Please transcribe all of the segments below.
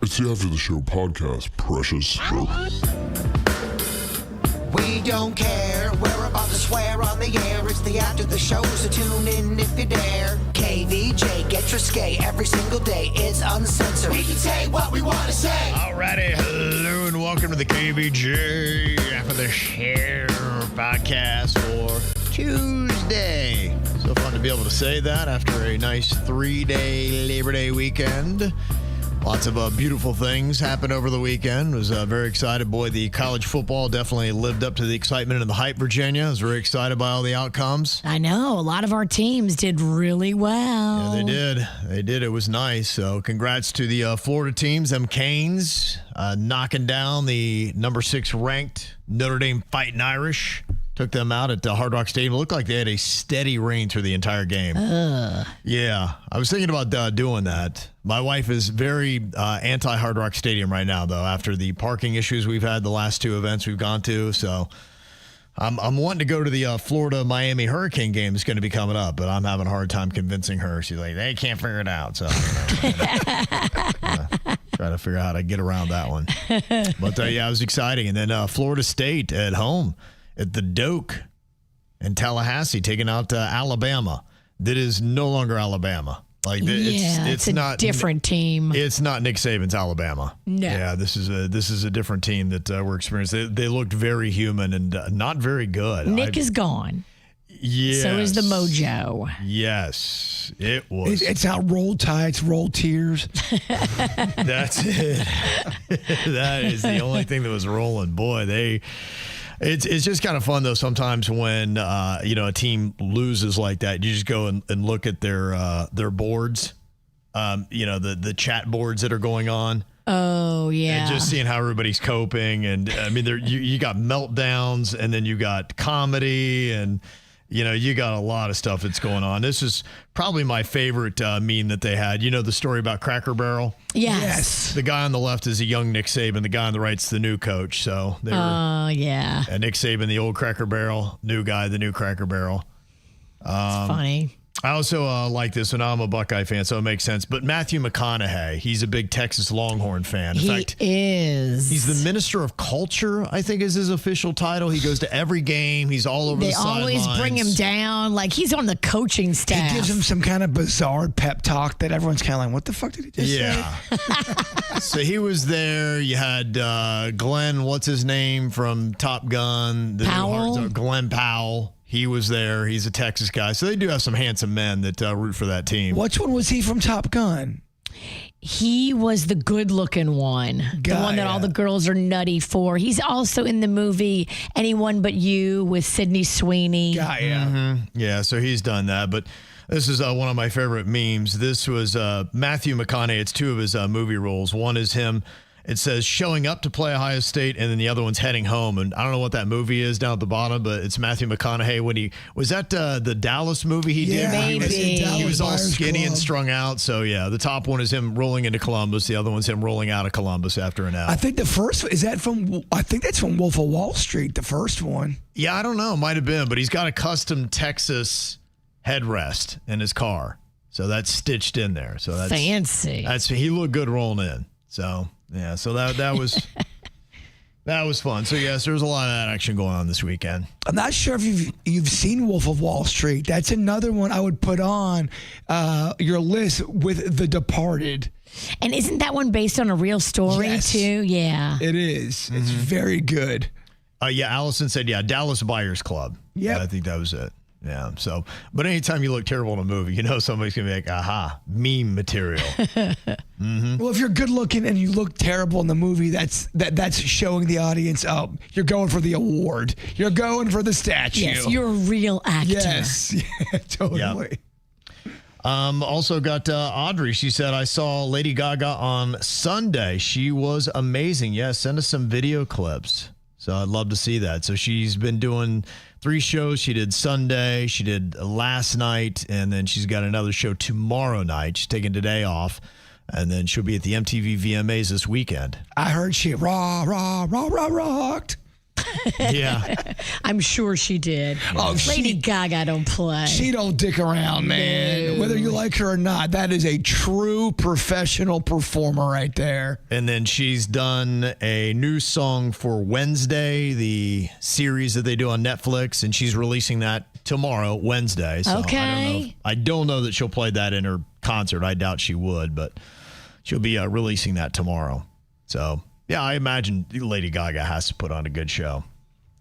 It's the After the Show podcast, precious. We don't care, we're about to swear on the air. It's the After the Show, so tune in if you dare. KVJ, get your skate every single day. It's uncensored. We can say what we want to say. Alrighty, hello and welcome to the KVJ After the Show podcast for Tuesday. So fun to be able to say that after a nice 3-day Labor Day weekend. Lots of beautiful things happened over the weekend. Was very excited. Boy, the college football definitely lived up to the excitement and the hype, Virginia. I was very excited by all the outcomes. I know. A lot of our teams did really well. Yeah, they did. They did. It was nice. So congrats to the Florida teams, them Canes, knocking down the number 6 ranked Notre Dame Fighting Irish. Took them out at Hard Rock Stadium. It looked like they had a steady rain through the entire game. Yeah, I was thinking about doing that. My wife is very anti-Hard Rock Stadium right now, though, after the parking issues we've had the last 2 events we've gone to. So I'm wanting to go to the Florida-Miami Hurricane game. It's going to be coming up, but I'm having a hard time convincing her. She's like, they can't figure it out. So try to figure out how to get around that one. But, yeah, it was exciting. And then Florida State at home at the Doak in Tallahassee, taking out Alabama. That is no longer Alabama. Like it's not a different team. It's not Nick Saban's Alabama. No. Yeah, this is a different team that we're experiencing. They looked very human and not very good. Nick is gone. Yes. So is the mojo. Yes, it was. It's out roll tides, roll tears. That's it. That is the only thing that was rolling. Boy, It's just kind of fun, though, sometimes when, a team loses like that. You just go and look at their boards, the chat boards that are going on. Oh, yeah. And just seeing how everybody's coping. And, I mean, you got meltdowns, and then you got comedy, and, you got a lot of stuff that's going on. This is probably my favorite meme that they had. You know the story about Cracker Barrel? Yes. The guy on the left is a young Nick Saban. The guy on the right's the new coach. So they were. Oh, yeah. And Nick Saban, the old Cracker Barrel, new guy, the new Cracker Barrel. It's funny. I also like this, and I'm a Buckeye fan, so it makes sense. But Matthew McConaughey, he's a big Texas Longhorn fan. In fact, is. He's the Minister of Culture, I think is his official title. He goes to every game. He's all over the sidelines. They always bring him down. Like, he's on the coaching staff. He gives him some kind of bizarre pep talk that everyone's kind of like, what the fuck did he just say? So he was there. You had Glenn, what's his name, from Top Gun? Powell? Glenn Powell. He was there. He's a Texas guy. So they do have some handsome men that root for that team. Which one was he from Top Gun? He was the good-looking one. The one that all the girls are nutty for. He's also in the movie Anyone But You with Sydney Sweeney. Gaga. Mm-hmm. Yeah, so he's done that. But this is one of my favorite memes. This was Matthew McConaughey. It's 2 of his movie roles. One is him. It says showing up to play Ohio State, and then the other one's heading home. And I don't know what that movie is down at the bottom, but it's Matthew McConaughey when was that the Dallas movie he did? Maybe. He was all skinny and strung out. So yeah, the top one is him rolling into Columbus. The other one's him rolling out of Columbus after an hour. I think the first that's from Wolf of Wall Street. The first one. Yeah, I don't know. Might have been, but he's got a custom Texas headrest in his car, so that's stitched in there. So that's fancy. He looked good rolling in. So. Yeah, so that was that was fun. So yes, there's a lot of that action going on this weekend. I'm not sure if you've seen Wolf of Wall Street. That's another one I would put on your list with The Departed. And isn't that one based on a real story too? Yeah, it is. Mm-hmm. It's very good. Yeah, Allison said Dallas Buyers Club. Yeah, I think that was it. Yeah. So, but anytime you look terrible in a movie, somebody's gonna be like, "Aha, meme material." Mm-hmm. Well, if you're good looking and you look terrible in the movie, that's showing the audience, oh, you're going for the award. You're going for the statue. Yes, you're a real actor. Yes, yeah, totally. Yep. Also got Audrey. She said, I saw Lady Gaga on Sunday. She was amazing. Yes, send us some video clips. So I'd love to see that. So she's been doing 3 shows. She did Sunday, she did last night, and then she's got another show tomorrow night. She's taking today off, and then she'll be at the MTV VMAs this weekend. I heard she rocked. Yeah. I'm sure she did. Oh, Lady Gaga don't play. She don't dick around, man. No. Whether you like her or not, that is a true professional performer right there. And then she's done a new song for Wednesday, the series that they do on Netflix, and she's releasing that tomorrow, Wednesday. So Okay. I don't know that she'll play that in her concert. I doubt she would, but she'll be releasing that tomorrow. So, yeah, I imagine Lady Gaga has to put on a good show.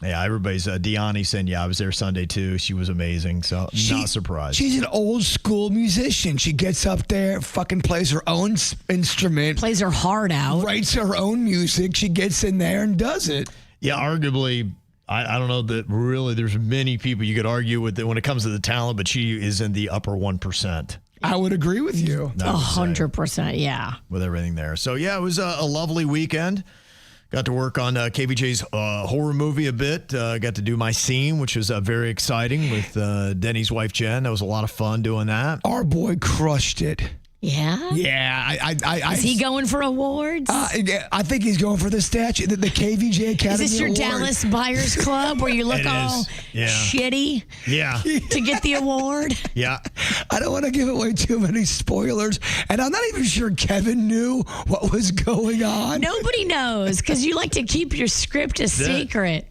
Yeah, everybody's Deani saying, I was there Sunday too. She was amazing. So, not surprised. She's an old school musician. She gets up there, fucking plays her own instrument, Plays her heart out. writes her own music. She gets in there and does it. Yeah, arguably, I don't know that really there's many people you could argue with when it comes to the talent, but she is in the upper 1%. I would agree with you. 100%, yeah. With everything there. So, yeah, it was a lovely weekend. Got to work on KVJ's horror movie a bit. Got to do my scene, which was very exciting with Denny's wife, Jen. That was a lot of fun doing that. Our boy crushed it. Yeah? Yeah. Is he going for awards? I think he's going for the statue, the KVJ Academy Is this your Award. Dallas Buyers Club where you look It all is. Yeah. shitty Yeah. to get the award? Yeah. I don't want to give away too many spoilers, and I'm not even sure Kevin knew what was going on. Nobody knows because you like to keep your script a secret.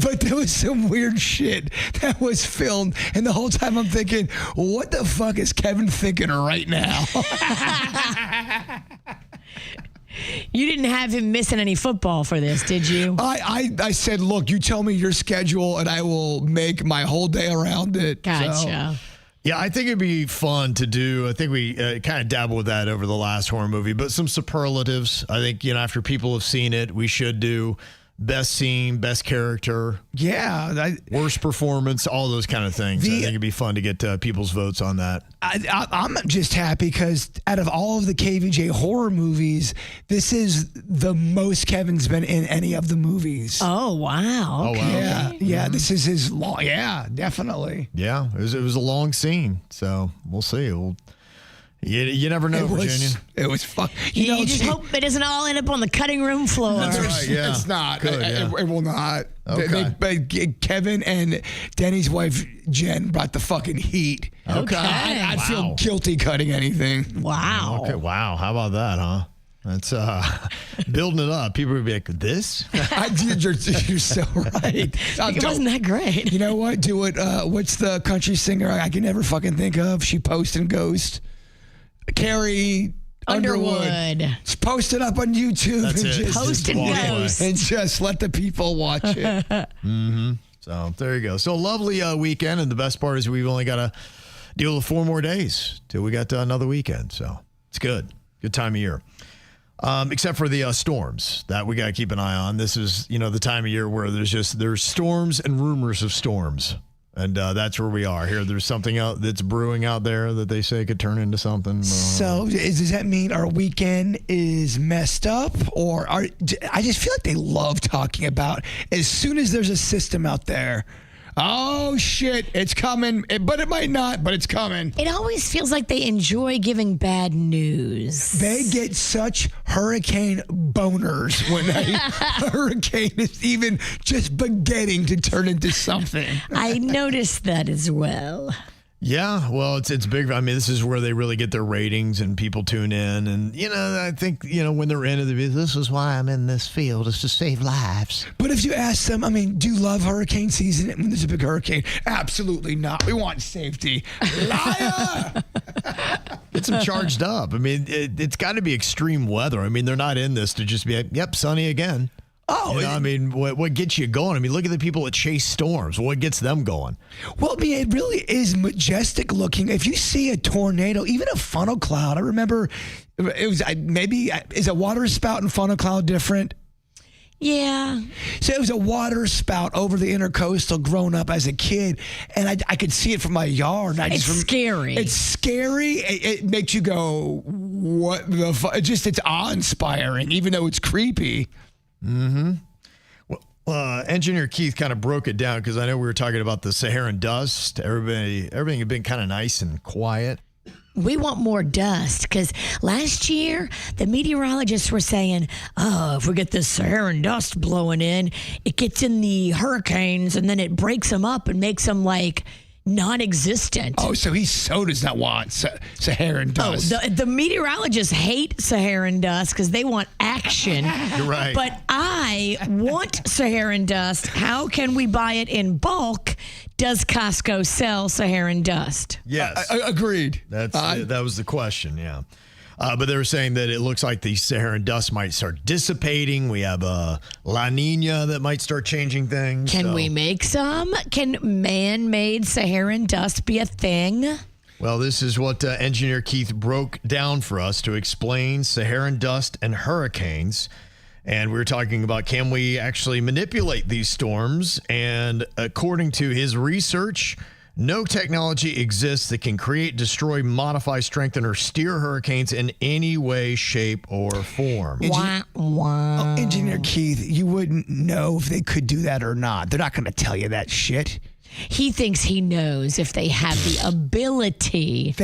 But there was some weird shit that was filmed, and the whole time I'm thinking, what the fuck is Kevin thinking right now? You didn't have him missing any football for this, did you? I said, look, you tell me your schedule, and I will make my whole day around it. Gotcha. So, Yeah, I think it'd be fun to do. I think we kind of dabbled with that over the last horror movie, but some superlatives. I think, after people have seen it, we should do best scene, best character, yeah. worst performance, all those kind of things. I think it'd be fun to get people's votes on that. I'm just happy because out of all of the KVJ horror movies, this is the most Kevin's been in any of the movies. Oh, wow. Oh, wow. Yeah, this is his long. Yeah, definitely. Yeah, it was a long scene, so we'll see. You never know, Virginia. It was fun. You just hope it doesn't all end up on the cutting room floor. That's right. Yeah. It's not. Good, yeah. It will not. Okay. But Kevin and Denny's wife, Jen, brought the fucking heat. Okay. I'd feel Wow. guilty cutting anything. Wow. Okay, wow. How about that, huh? That's building it up. People would be like, this? You're so right. It wasn't that great. You know what? Do it. What's the country singer I can never fucking think of? She posts and ghost. Carrie Underwood. Just post it up on YouTube. That's and it. just, Post and walk away. ghost. and just let the people watch it. So there you go. So lovely weekend. And the best part is we've only got to deal with 4 more days till we got to another weekend. So it's good. Good time of year. Except for the storms that we got to keep an eye on. This is, the time of year where there's storms and rumors of storms. And that's where we are here. There's something out that's brewing out there that they say could turn into something. So does that mean our weekend is messed up? Or I just feel like they love talking about as soon as there's a system out there. Oh, shit, it's coming. But it might not, but it's coming. It always feels like they enjoy giving bad news. They get such hurricane boners when a hurricane is even just beginning to turn into something. I noticed that as well. Yeah, well, it's big. I mean, this is where they really get their ratings and people tune in. And, I think, when they're into this is why I'm in this field, is to save lives. But if you ask them, do you love hurricane season when there's a big hurricane? Absolutely not. We want safety. Liar! Gets them charged up. I mean, it's got to be extreme weather. I mean, they're not in this to just be like, yep, sunny again. Oh, what gets you going? I mean, look at the people that chase storms. What gets them going? Well, it really is majestic looking. If you see a tornado, even a funnel cloud, I remember it was is a water spout and funnel cloud different? Yeah. So it was a water spout over the intercoastal growing up as a kid, and I could see it from my yard. It's scary. It's scary. It makes you go, what the fuck? It's awe-inspiring, even though it's creepy. Mm-hmm. Well, Engineer Keith kind of broke it down because I know we were talking about the Saharan dust. Everything had been kind of nice and quiet. We want more dust because last year the meteorologists were saying, oh, if we get this Saharan dust blowing in, it gets in the hurricanes and then it breaks them up and makes them like non-existent. Oh, so he so does not want Saharan dust. Oh, the meteorologists hate Saharan dust because they want action. You're right. But I want Saharan dust. How can we buy it in bulk? Does Costco sell Saharan dust? Yes. Agreed. That was the question, yeah. But they were saying that it looks like the Saharan dust might start dissipating. We have a La Nina that might start changing things. Can we make some? Can man-made Saharan dust be a thing? Well, this is what engineer Keith broke down for us to explain Saharan dust and hurricanes. And we were talking about, can we actually manipulate these storms? And according to his research, no technology exists that can create, destroy, modify, strengthen, or steer hurricanes in any way, shape, or form. Engineer Keith, you wouldn't know if they could do that or not. They're not going to tell you that shit. He thinks he knows if they have the ability.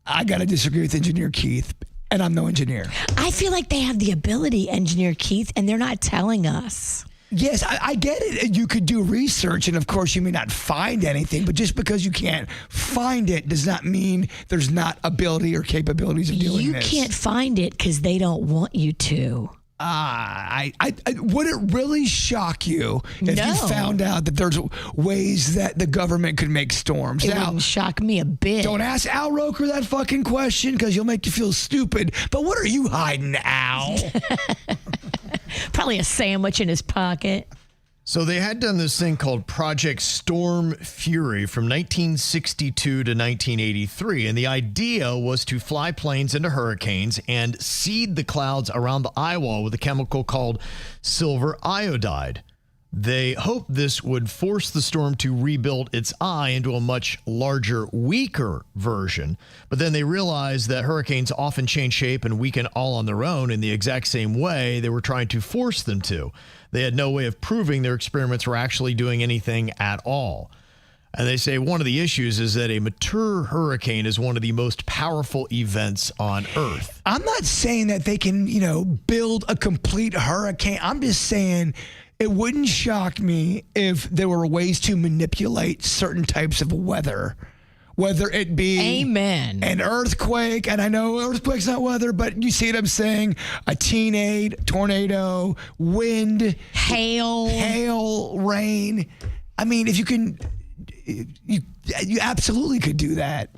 I got to disagree with Engineer Keith, and I'm no engineer. I feel like they have the ability, Engineer Keith, and they're not telling us. Yes, I get it. You could do research, and of course, you may not find anything, but just because you can't find it does not mean there's not ability or capabilities of doing this. You can't find it because they don't want you to. Would it really shock you if you found out that there's ways that the government could make storms? It wouldn't shock me a bit. Don't ask Al Roker that fucking question because he'll make you feel stupid. But what are you hiding, Al? Probably a sandwich in his pocket. So they had done this thing called Project Storm Fury from 1962 to 1983. And the idea was to fly planes into hurricanes and seed the clouds around the eye wall with a chemical called silver iodide. They hoped this would force the storm to rebuild its eye into a much larger, weaker version. But then they realized that hurricanes often change shape and weaken all on their own in the exact same way they were trying to force them to. They had no way of proving their experiments were actually doing anything at all. And they say one of the issues is that a mature hurricane is one of the most powerful events on Earth. I'm not saying that they can, build a complete hurricane. I'm just saying it wouldn't shock me if there were ways to manipulate certain types of weather, whether it be an earthquake, and I know earthquake's not weather, but you see what I'm saying? A tornado, wind, hail, rain. I mean, if you can, you absolutely could do that.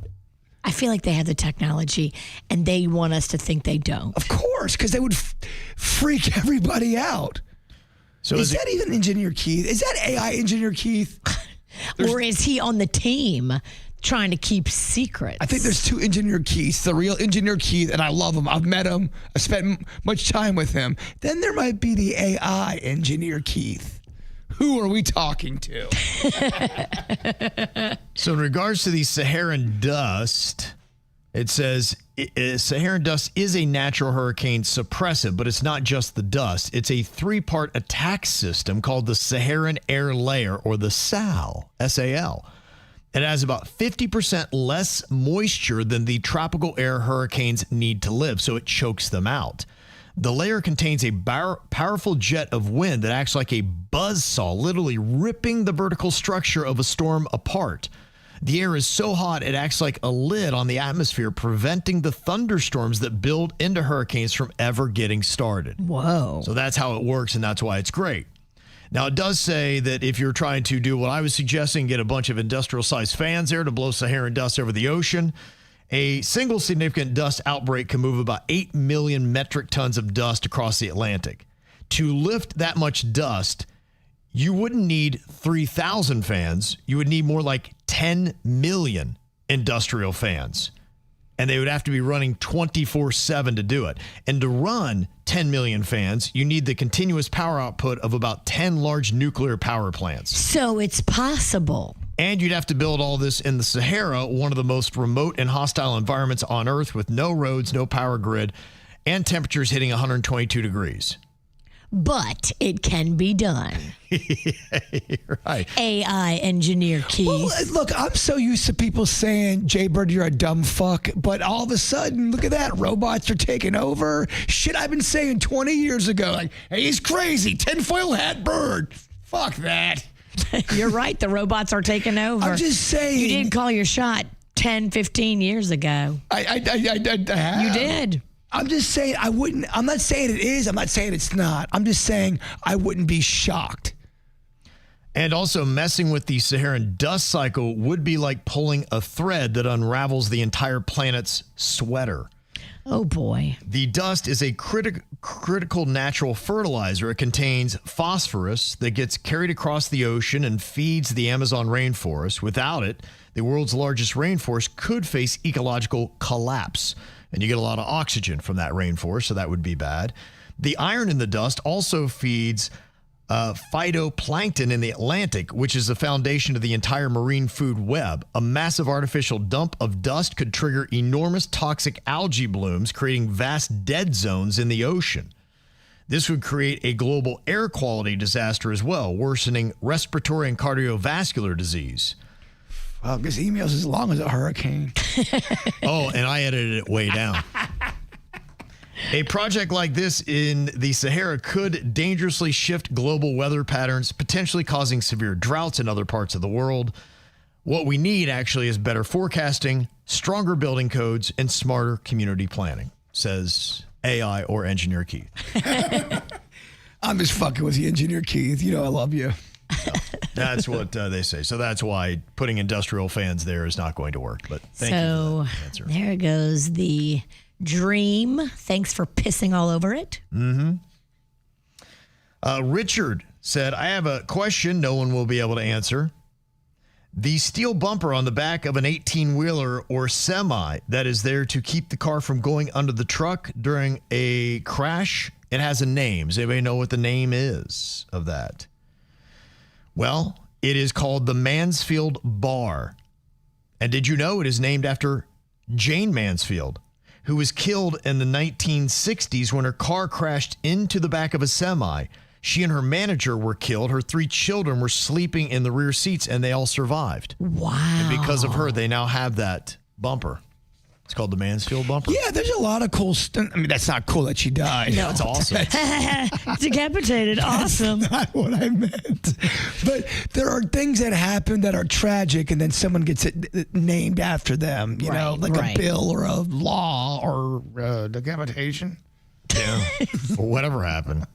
I feel like they have the technology, and they want us to think they don't. Of course, because they would freak everybody out. So is that even Engineer Keith? Is that AI Engineer Keith? Or is he on the team trying to keep secrets? I think there's two Engineer Keiths. The real Engineer Keith, and I love him. I've met him. I spent much time with him. Then there might be the AI Engineer Keith. Who are we talking to? So in regards to the Saharan dust, it says Saharan dust is a natural hurricane suppressive, but it's not just the dust. It's a three-part attack system called the Saharan Air Layer, or the SAL, S-A-L. It has about 50% less moisture than the tropical air hurricanes need to live, so it chokes them out. The layer contains a powerful jet of wind that acts like a buzzsaw, literally ripping the vertical structure of a storm apart. The air is so hot it acts like a lid on the atmosphere, preventing the thunderstorms that build into hurricanes from ever getting started. Whoa. So that's how it works, and that's why it's great. Now, it does say that if you're trying to do what I was suggesting, get a bunch of industrial-sized fans there to blow Saharan dust over the ocean, a single significant dust outbreak can move about 8 million metric tons of dust across the Atlantic. To lift that much dust, you wouldn't need 3,000 fans. You would need more like 10 million industrial fans. And they would have to be running 24/7 to do it. And to run 10 million fans, you need the continuous power output of about 10 large nuclear power plants. So it's possible. And you'd have to build all this in the Sahara, one of the most remote and hostile environments on Earth, with no roads, no power grid, and temperatures hitting 122 degrees. but it can be done. Right. AI engineer Keith. Well, look, I'm so used to people saying, Jay Bird, you're a dumb fuck. But all of a sudden, look at that. Robots are taking over. Shit I've been saying 20 years ago. Like, hey, he's crazy. Tinfoil hat bird. Fuck that. You're right. The robots are taking over. I'm just saying. You did call your shot 10, 15 years ago. I have. You did. I'm just saying I'm not saying it is. I'm not saying it's not. I'm just saying I wouldn't be shocked. And also, messing with the Saharan dust cycle would be like pulling a thread that unravels the entire planet's sweater. Oh, boy. The dust is a critical natural fertilizer. It contains phosphorus that gets carried across the ocean and feeds the Amazon rainforest. Without it, the world's largest rainforest could face ecological collapse. And you get a lot of oxygen from that rainforest, so that would be bad. The iron in the dust also feeds phytoplankton in the Atlantic, which is the foundation of the entire marine food web. A massive artificial dump of dust could trigger enormous toxic algae blooms, creating vast dead zones in the ocean. This would create a global air quality disaster as well, worsening respiratory and cardiovascular disease. Well, this email's as long as a hurricane. Oh, and I edited it way down. A project like this in the Sahara could dangerously shift global weather patterns, potentially causing severe droughts in other parts of the world. What we need actually is better forecasting, stronger building codes, and smarter community planning, says AI or Engineer Keith. I'm just fucking with you, Engineer Keith. You know I love you. That's what they say. So that's why putting industrial fans there is not going to work. But thank you for that answer. There goes the dream. Thanks for pissing all over it. Richard said, I have a question no one will be able to answer. The steel bumper on the back of an 18-wheeler or semi that is there to keep the car from going under the truck during a crash, it has a name. Does anybody know what the name is of that? Well, it is called the Mansfield Bar. And did you know it is named after Jane Mansfield, who was killed in the 1960s when her car crashed into the back of a semi. She and her manager were killed. Her 3 children were sleeping in the rear seats, and they all survived. Wow. And because of her, they now have that bumper. It's called the Mansfield bumper. Yeah, there's a lot of cool stuff. I mean, that's not cool that she died. No, it's awesome. Decapitated. Awesome. That's not what I meant. But there are things that happen that are tragic, and then someone gets it named after them, you know, like a bill or a law or decapitation. Yeah. Or whatever happened.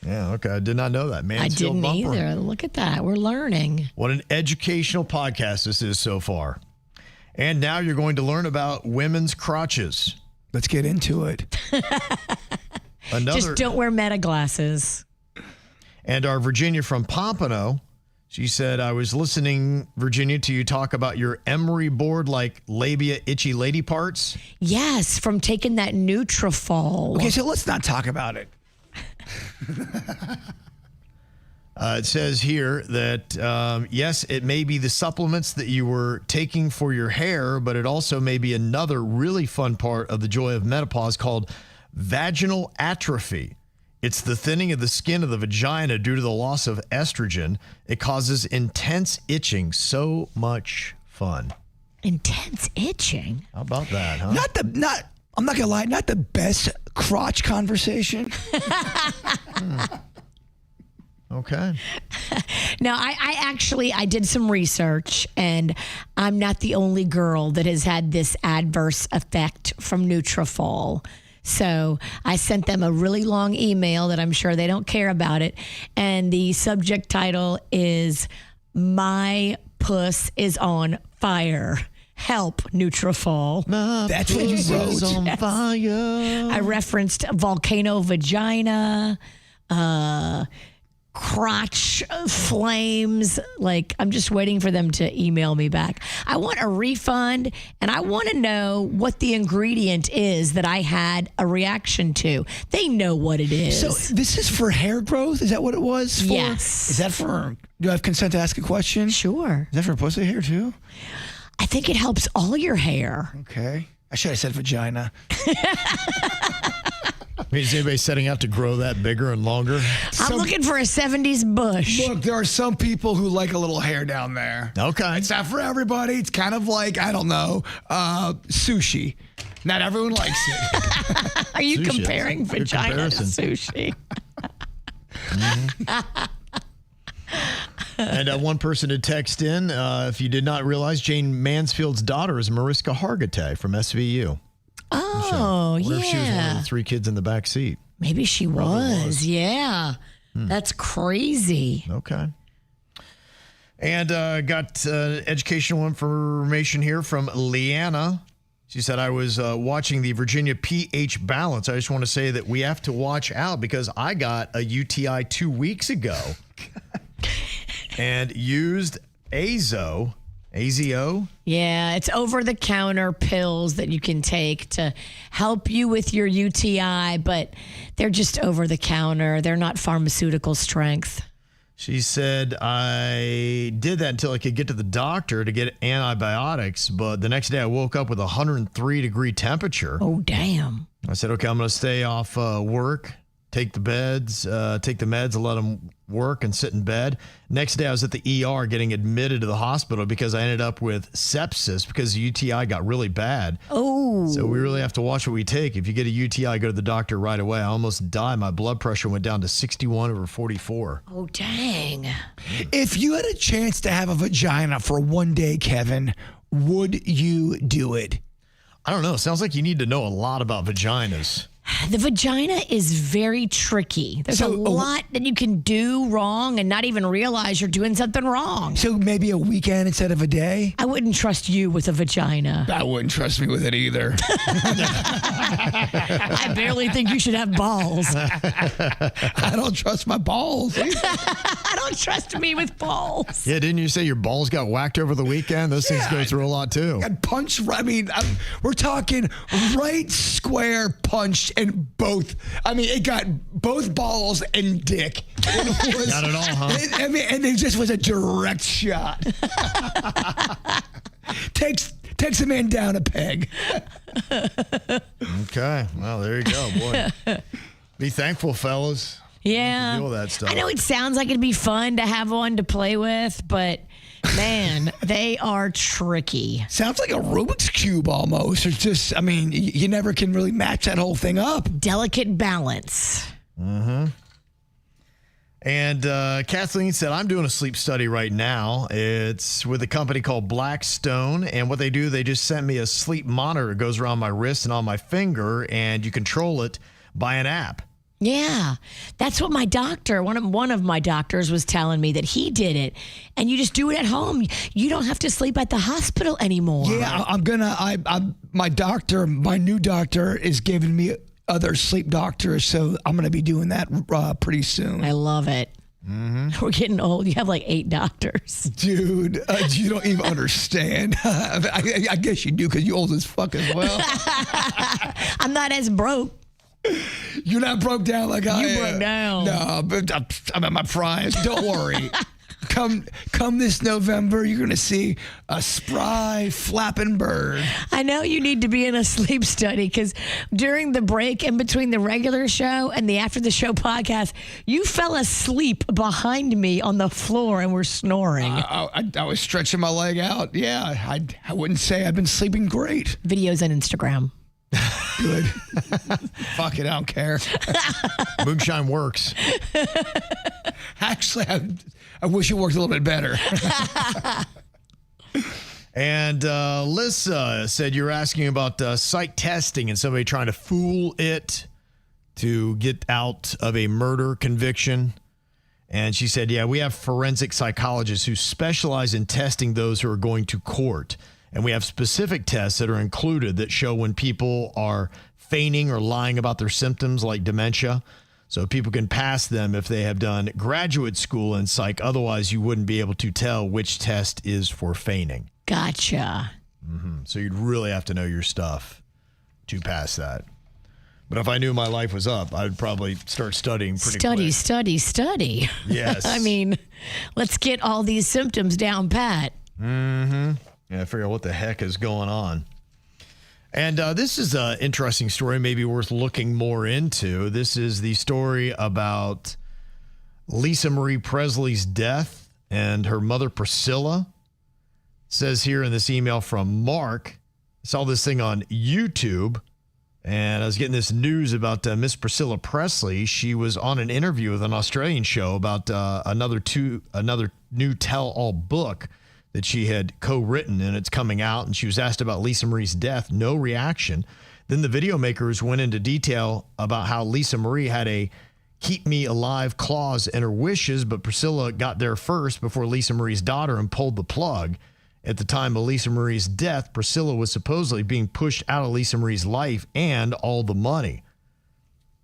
Yeah, okay. I did not know that. Mansfield I didn't bumper. either. Look at that. We're learning. What an educational podcast this is so far. And now you're going to learn about women's crotches. Let's get into it. Just don't wear meta glasses. And our Virginia from Pompano, she said, I was listening, Virginia, to you talk about your emery board like labia itchy lady parts. Yes, from taking that Nutrafol. Okay, so let's not talk about it. It says here that, yes, it may be the supplements that you were taking for your hair, but it also may be another really fun part of the joy of menopause called vaginal atrophy. It's the thinning of the skin of the vagina due to the loss of estrogen. It causes intense itching. So much fun. Intense itching? How about that, huh? I'm not gonna lie, not the best crotch conversation. Okay. Now, I did some research, and I'm not the only girl that has had this adverse effect from Nutrafol. So I sent them a really long email that I'm sure they don't care about it. And the subject title is, My Puss is on Fire. Help, Nutrafol. That's what you wrote. On fire. I referenced volcano vagina, crotch flames. Like, I'm just waiting for them to email me back. I want a refund, and I want to know what the ingredient is that I had a reaction to. They know what it is. So this is for hair growth? Is that what it was for? Yes. Is that for, do I have consent to ask a question? Sure. Is that for pussy hair too? I think it helps all your hair. Okay. I should have said vagina. Is anybody setting out to grow that bigger and longer? I'm looking for a 70s bush. Look, there are some people who like a little hair down there. Okay. It's not for everybody. It's kind of like, I don't know, sushi. Not everyone likes it. Are you Sushi. comparing Good vagina to comparison. sushi? And one person to text in, if you did not realize, Jane Mansfield's daughter is Mariska Hargitay from SVU. Oh, What if she was one of yeah. the 3 kids in the back seat? Maybe she was. Yeah. That's crazy. Okay. And got educational information here from Leanna. She said, I was watching the Virginia pH balance. I just want to say that we have to watch out because I got a UTI 2 weeks ago and used AZO. Yeah, it's over-the-counter pills that you can take to help you with your UTI, but they're just over-the-counter. They're not pharmaceutical strength. She said, I did that until I could get to the doctor to get antibiotics, but the next day I woke up with a 103-degree temperature. Oh, damn. I said, okay, I'm going to stay off work, take the meds, and let them work and sit in bed. Next day I was at the ER getting admitted to the hospital because I ended up with sepsis because the UTI got really bad. Oh. So we really have to watch what we take. If you get a UTI, go to the doctor right away. I almost died. My blood pressure went down to 61/44. Oh, dang. If you had a chance to have a vagina for one day, Kevin, would you do it? I don't know. Sounds like you need to know a lot about vaginas. The vagina is very tricky. There's a lot that you can do wrong and not even realize you're doing something wrong. So maybe a weekend instead of a day? I wouldn't trust you with a vagina. I wouldn't trust me with it either. I barely think you should have balls. I don't trust my balls either. I don't trust me with balls. Yeah, didn't you say your balls got whacked over the weekend? Those things go through a lot too. Got punched. We're talking right square punched in both. I mean, it got both balls and dick. It was, Got it all, huh? And it just was a direct shot. Takes a man down a peg. Okay. Well, there you go, boy. Be thankful, fellas. Yeah. Deal with that stuff. I know it sounds like it'd be fun to have one to play with, but man, they are tricky. Sounds like a Rubik's Cube almost. It's just, I mean, you never can really match that whole thing up. Delicate balance. And Kathleen said, I'm doing a sleep study right now. It's with a company called Blackstone. And what they do, they just sent me a sleep monitor. It goes around my wrist and on my finger, and you control it by an app. Yeah, that's what my doctor, one of my doctors was telling me that he did it. And you just do it at home. You don't have to sleep at the hospital anymore. Yeah, my doctor, my new doctor is giving me other sleep doctors, so I'm going to be doing that pretty soon. I love it. We're getting old. You have like 8 doctors. Dude, you don't even understand. I guess you do because you're old as fuck as well. I'm not as broke. You're not broke down like I am. You broke down. No, but I'm at my prime. Don't worry. Come this November, you're going to see a spry, flapping bird. I know you need to be in a sleep study because during the break in between the regular show and the After the Show podcast, you fell asleep behind me on the floor and were snoring. I was stretching my leg out. Yeah, I wouldn't say I've been sleeping great. Videos on Instagram. Good. Fuck it, I don't care. Moonshine works. Actually, I wish it worked a little bit better. And Lissa said you're asking about psych testing and somebody trying to fool it to get out of a murder conviction. And she said, yeah, we have forensic psychologists who specialize in testing those who are going to court. And we have specific tests that are included that show when people are feigning or lying about their symptoms like dementia. So people can pass them if they have done graduate school in psych. Otherwise, you wouldn't be able to tell which test is for feigning. Gotcha. So you'd really have to know your stuff to pass that. But if I knew my life was up, I'd probably start studying pretty quick. Study. Yes. I mean, let's get all these symptoms down pat. Yeah, figure out what the heck is going on. And this is an interesting story, maybe worth looking more into. This is the story about Lisa Marie Presley's death and her mother, Priscilla. It says here in this email from Mark, I saw this thing on YouTube, and I was getting this news about Miss Priscilla Presley. She was on an interview with an Australian show about another new tell-all book that she had co-written, and it's coming out, and she was asked about Lisa Marie's death. No reaction. Then the video makers went into detail about how Lisa Marie had a keep me alive clause in her wishes, but Priscilla got there first before Lisa Marie's daughter and pulled the plug. At the time of Lisa Marie's death, Priscilla was supposedly being pushed out of Lisa Marie's life and all the money.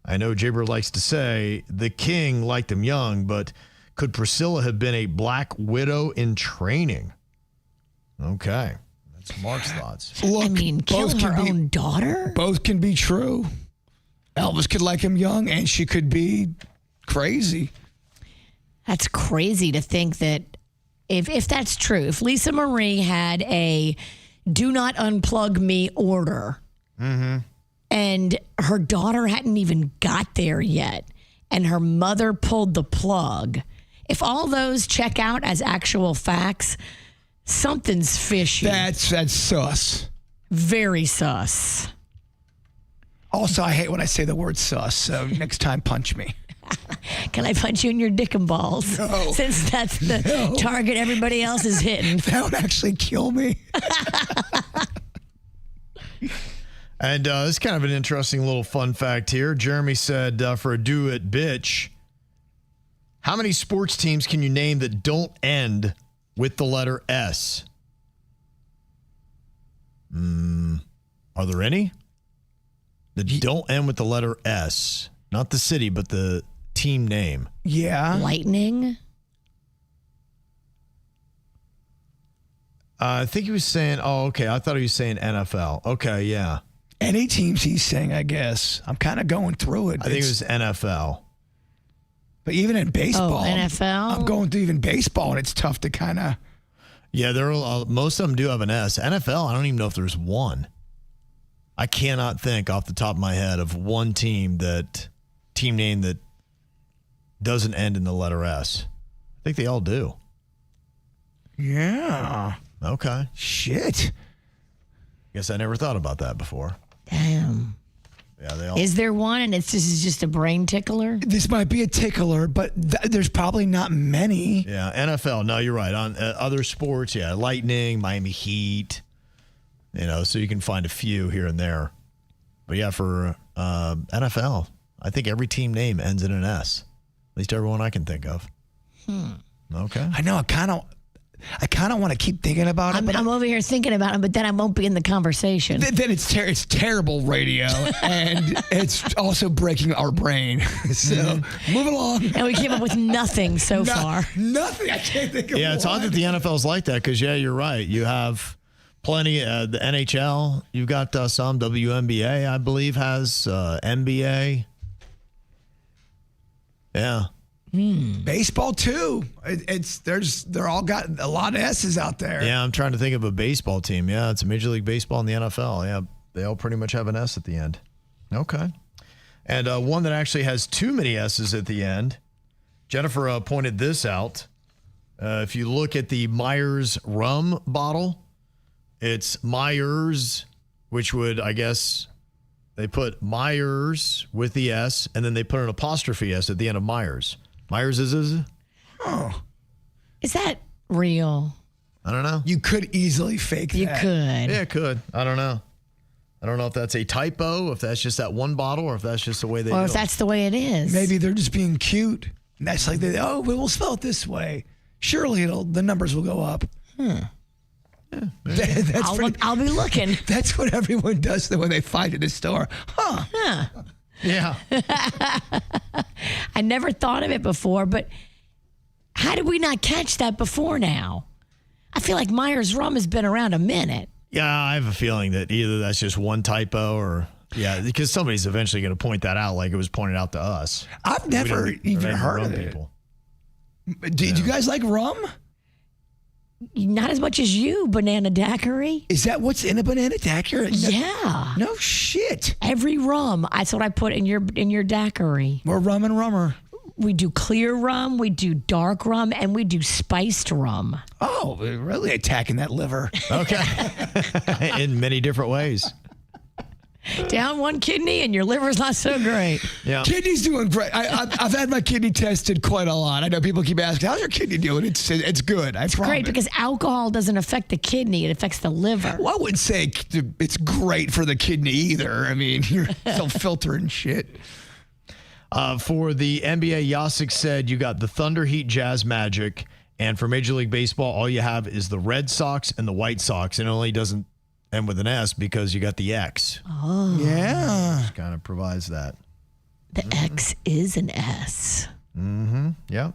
I know Jabber likes to say the king liked him young, but could Priscilla have been a black widow in training? Okay. That's Mark's thoughts. Look, I mean, kill her own daughter? Both can be true. Elvis could like him young, and she could be crazy. That's crazy to think that if that's true, if Lisa Marie had a do not unplug me order and her daughter hadn't even got there yet and her mother pulled the plug, if all those check out as actual facts, something's fishy. That's sus. Very sus. Also, I hate when I say the word sus, so next time punch me. Can I punch you in your dick and balls? No. Since that's the target everybody else is hitting. That would actually kill me. And it's kind of an interesting little fun fact here. Jeremy said for a do it bitch, how many sports teams can you name that don't end with the letter S? Are there any that don't end with the letter S? Not the city, but the team name. Yeah. Lightning? I think he was saying, I thought he was saying NFL. Okay, yeah. Any teams he's saying, I guess. I'm kind of going through it. I think it was NFL. But even in baseball. NFL? I'm going through even baseball, and it's tough to kind of. Yeah, most of them do have an S. NFL, I don't even know if there's one. I cannot think off the top of my head of one team name that doesn't end in the letter S. I think they all do. Yeah. Okay. Shit. Guess I never thought about that before. Damn. Yeah, they all. Is there one and it's just a brain tickler? This might be a tickler, but there's probably not many. Yeah, NFL. No, you're right. On other sports, yeah, Lightning, Miami Heat. So you can find a few here and there. But yeah, for NFL, I think every team name ends in an S. At least everyone I can think of. Okay. I know. I kind of want to keep thinking about it. I'm over here thinking about it, but then I won't be in the conversation. Then it's terrible radio, and it's also breaking our brain. So move along. And we came up with nothing so far. Nothing. I can't think of. Yeah, it's odd that the NFL's like that because, yeah, you're right. You have plenty. The NHL, you've got some. WNBA, I believe, has NBA. Yeah. Baseball too. They're all got a lot of S's out there. Yeah, I'm trying to think of a baseball team. Yeah, it's a Major League Baseball and the NFL. Yeah, they all pretty much have an S at the end. Okay. And one that actually has too many S's at the end. Jennifer pointed this out. If you look at the Myers rum bottle, it's Myers, which would, I guess, they put Myers with the S, and then they put an apostrophe S at the end of Myers. Myers is? Oh. Is that real? I don't know. You could easily fake that. You could. Yeah, it could. I don't know. I don't know if that's a typo, if that's just that one bottle, or if that's just the way they do it. Or if that's the way it is. Maybe they're just being cute. And that's like, we'll spell it this way. Surely the numbers will go up. Yeah, I'll be looking. That's what everyone does when they find it in the store. Huh. Yeah. I never thought of it before, but how did we not catch that before now? I feel like Myers Rum has been around a minute. Yeah, I have a feeling that either that's just one typo or, because somebody's eventually going to point that out like it was pointed out to us. I've never even heard of it. Did you guys like rum? Not as much as you, banana daiquiri. Is that what's in a banana daiquiri? Yeah. No shit. Every rum. That's what I put in your daiquiri. We're rum and rummer. We do clear rum, we do dark rum, and we do spiced rum. Oh, we're really attacking that liver. Okay. In many different ways. Down one kidney and your liver's not so great. Yeah. Kidney's doing great. I've had my kidney tested quite a lot. I know people keep asking, how's your kidney doing? It's good. I promise. Great, because alcohol doesn't affect the kidney, it affects the liver. Well, I wouldn't say it's great for the kidney either. I mean, you're still filtering shit. For the NBA, Yasik said you got the Thunder, Heat, Jazz, Magic. And for Major League Baseball, all you have is the Red Sox and the White Sox. And it only doesn't end with an S because you got the X. Oh. Yeah. Which kind of provides that. The X is an S. Mm-hmm. Yeah.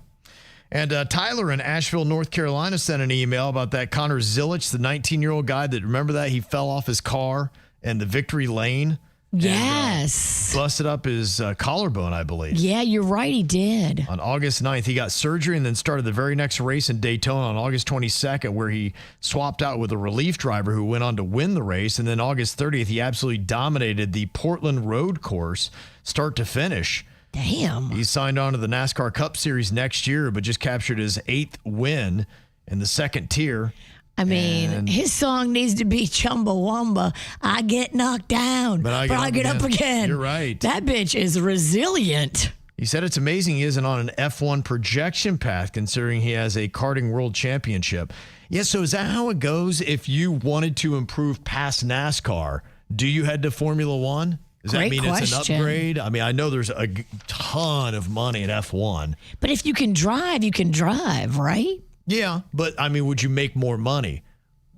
And Tyler in Asheville, North Carolina sent an email about that Connor Zilic, the 19-year-old guy that, remember that? He fell off his car in the Victory Lane. Yes. And, busted up his collarbone, I believe. Yeah, you're right. He did. On August 9th, he got surgery and then started the very next race in Daytona on August 22nd, where he swapped out with a relief driver who went on to win the race. And then August 30th, he absolutely dominated the Portland Road Course start to finish. Damn. He signed on to the NASCAR Cup Series next year, but just captured his 8th win in the second tier. I mean, his song needs to be Chumbawamba. I get knocked down, but I get up again. You're right. That bitch is resilient. He said it's amazing he isn't on an F1 projection path, considering he has a karting world championship. Yeah, so is that how it goes? If you wanted to improve past NASCAR, do you head to Formula One? Does that mean it's an upgrade? I mean, I know there's a ton of money at F1. But if you can drive, right? Yeah, but I mean, would you make more money?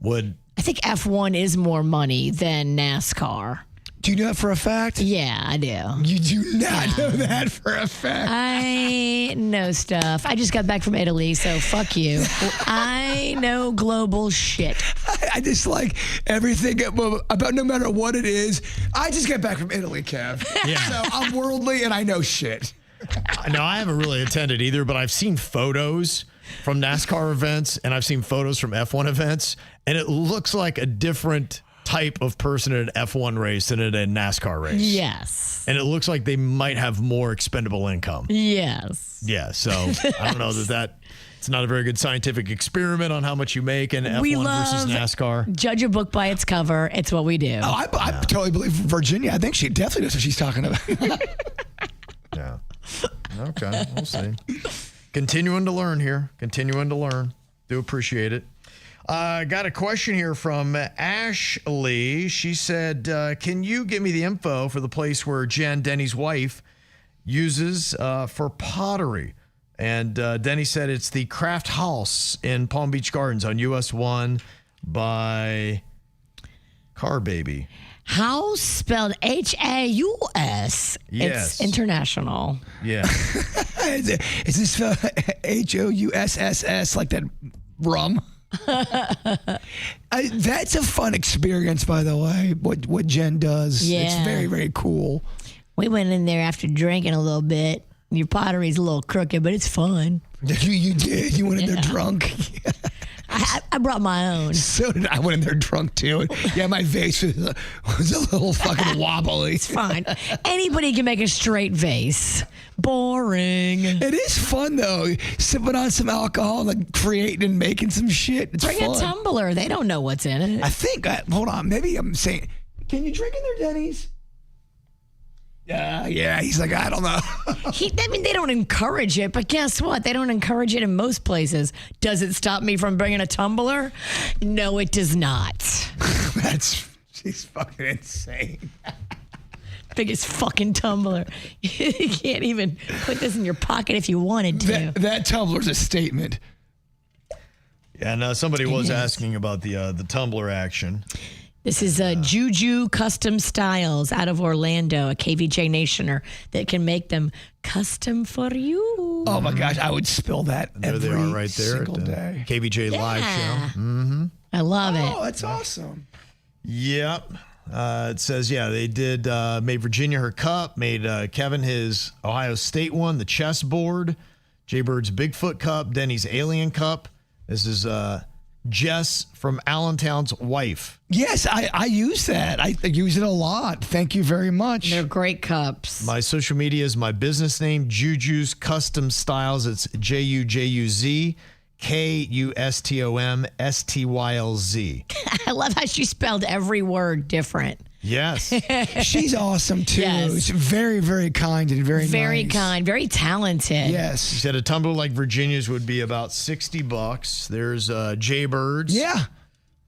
I think F1 is more money than NASCAR. Do you know that for a fact? Yeah, I do. You do not know that for a fact. I know stuff. I just got back from Italy, so fuck you. I know global shit. I just like everything about no matter what it is. I just got back from Italy, Kev. Yeah. So I'm worldly and I know shit. No, I haven't really attended either, but I've seen photos from NASCAR events and I've seen photos from F1 events, and it looks like a different type of person at an F1 race than at a NASCAR race. Yes. And it looks like they might have more expendable income. Yes. Yeah, so I don't know that it's not a very good scientific experiment on how much you make in F1 versus NASCAR. Judge a book by its cover. It's what we do. Oh, I totally believe Virginia. I think she definitely knows what she's talking about. Yeah. Okay, we'll see. Continuing to learn here. Continuing to learn. Do appreciate it. Got a question here from Ashley. She said, can you give me the info for the place where Jen, Denny's wife, uses for pottery? And Denny said it's the Craft House in Palm Beach Gardens on US 1 by Car Baby. House spelled H-A-U-S. Yes. It's international. Yeah. Is this spelled H-O-U-S-S-S like that rum? That's a fun experience, by the way, what Jen does. Yeah. It's very, very cool. We went in there after drinking a little bit. Your pottery's a little crooked, but it's fun. You did? You went in there drunk? I brought my own. So did I. Went in there drunk, too. Yeah, my vase was a little fucking wobbly. It's fine. Anybody can make a straight vase. Boring. It is fun, though. Sipping on some alcohol, like creating and making some shit. It's Bring fun. a tumbler. They don't know what's in it. I think, hold on, maybe I'm saying, can you drink in there, Denny's? Yeah, he's like, I don't know. I mean, they don't encourage it, but guess what? They don't encourage it in most places. Does it stop me from bringing a tumbler? No, it does not. She's fucking insane. Biggest fucking tumbler. You can't even put this in your pocket if you wanted to. That tumbler's a statement. Yeah, and somebody was asking about the tumbler action. This is Juju Custom Styles out of Orlando, a KVJ Nationer that can make them custom for you. Oh my gosh, I would spill that There they are right there single at the day. KVJ Live Show. Mm-hmm. I love it. Oh, that's awesome. Yep. It says, they did, made Virginia her cup, made Kevin his Ohio State one, the chessboard, Jay Bird's Bigfoot cup, Denny's Alien cup. This is Jess from Allentown's wife. Yes, I use that. I use it a lot. Thank you very much. They're great cups. My social media is my business name, Juju's Custom Styles. It's JUJUZ KUSTOMSTYLZ. I love how she spelled every word different. Yes. She's awesome, too. Yes. She's very, very kind and Very nice. kind, very talented. She Yes. said a tumbler like Virginia's would be about $60. There's Jaybirds. Yeah.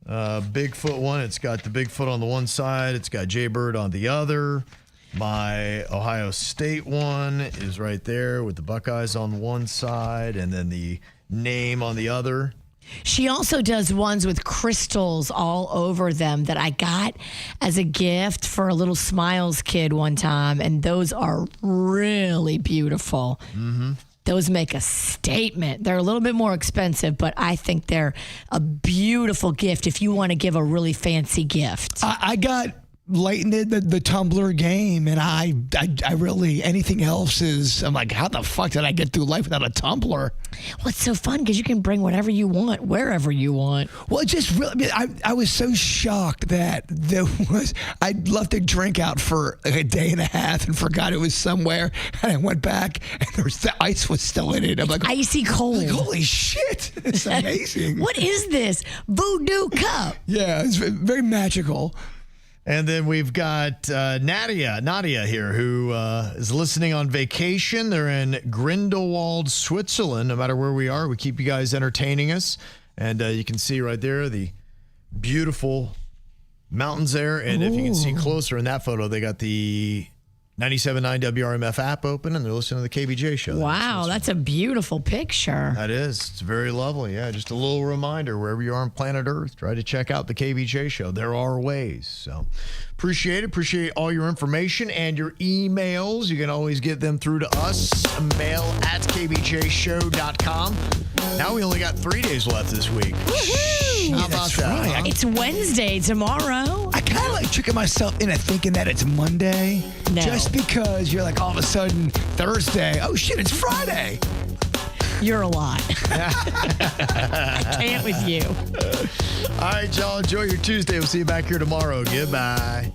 Bigfoot one. It's got the Bigfoot on the one side. It's got Jaybird on the other. My Ohio State one is right there with the Buckeyes on one side and then the name on the other. She also does ones with crystals all over them that I got as a gift for a little Smiles kid one time, and those are really beautiful. Mm-hmm. Those make a statement. They're a little bit more expensive, but I think they're a beautiful gift if you want to give a really fancy gift. I got late in the tumbler game, and I really, anything else is, I'm like, how the fuck did I get through life without a tumbler? Well, it's so fun because you can bring whatever you want, wherever you want. Well, it just really, I was so shocked that I'd left a drink out for like a day and a half and forgot it was somewhere, and I went back and the ice was still in it. I'm like, Icy cold. like, holy shit, it's amazing. What is this? Voodoo cup. Yeah, it's very magical. And then we've got Nadia here, who is listening on vacation. They're in Grindelwald, Switzerland. No matter where we are, we keep you guys entertaining us. And you can see right there the beautiful mountains there. And if you can see closer in that photo, they got the 97.9 WRMF app open, and they're listening to the KVJ show. Wow, that's a beautiful picture. That is. It's very lovely. Yeah, just a little reminder, wherever you are on planet Earth, try to check out the KVJ show. There are ways. So appreciate it. Appreciate all your information and your emails. You can always get them through to us, mail@kvjshow.com. Now we only got 3 days left this week. Woohoo! How about That's that? right. Huh? It's Wednesday tomorrow. I kind of like tricking myself into thinking that it's Monday. No. Just because you're like all of a sudden Thursday, oh shit, it's Friday. You're a lot. I can't with you. All right, y'all. Enjoy your Tuesday. We'll see you back here tomorrow. Goodbye.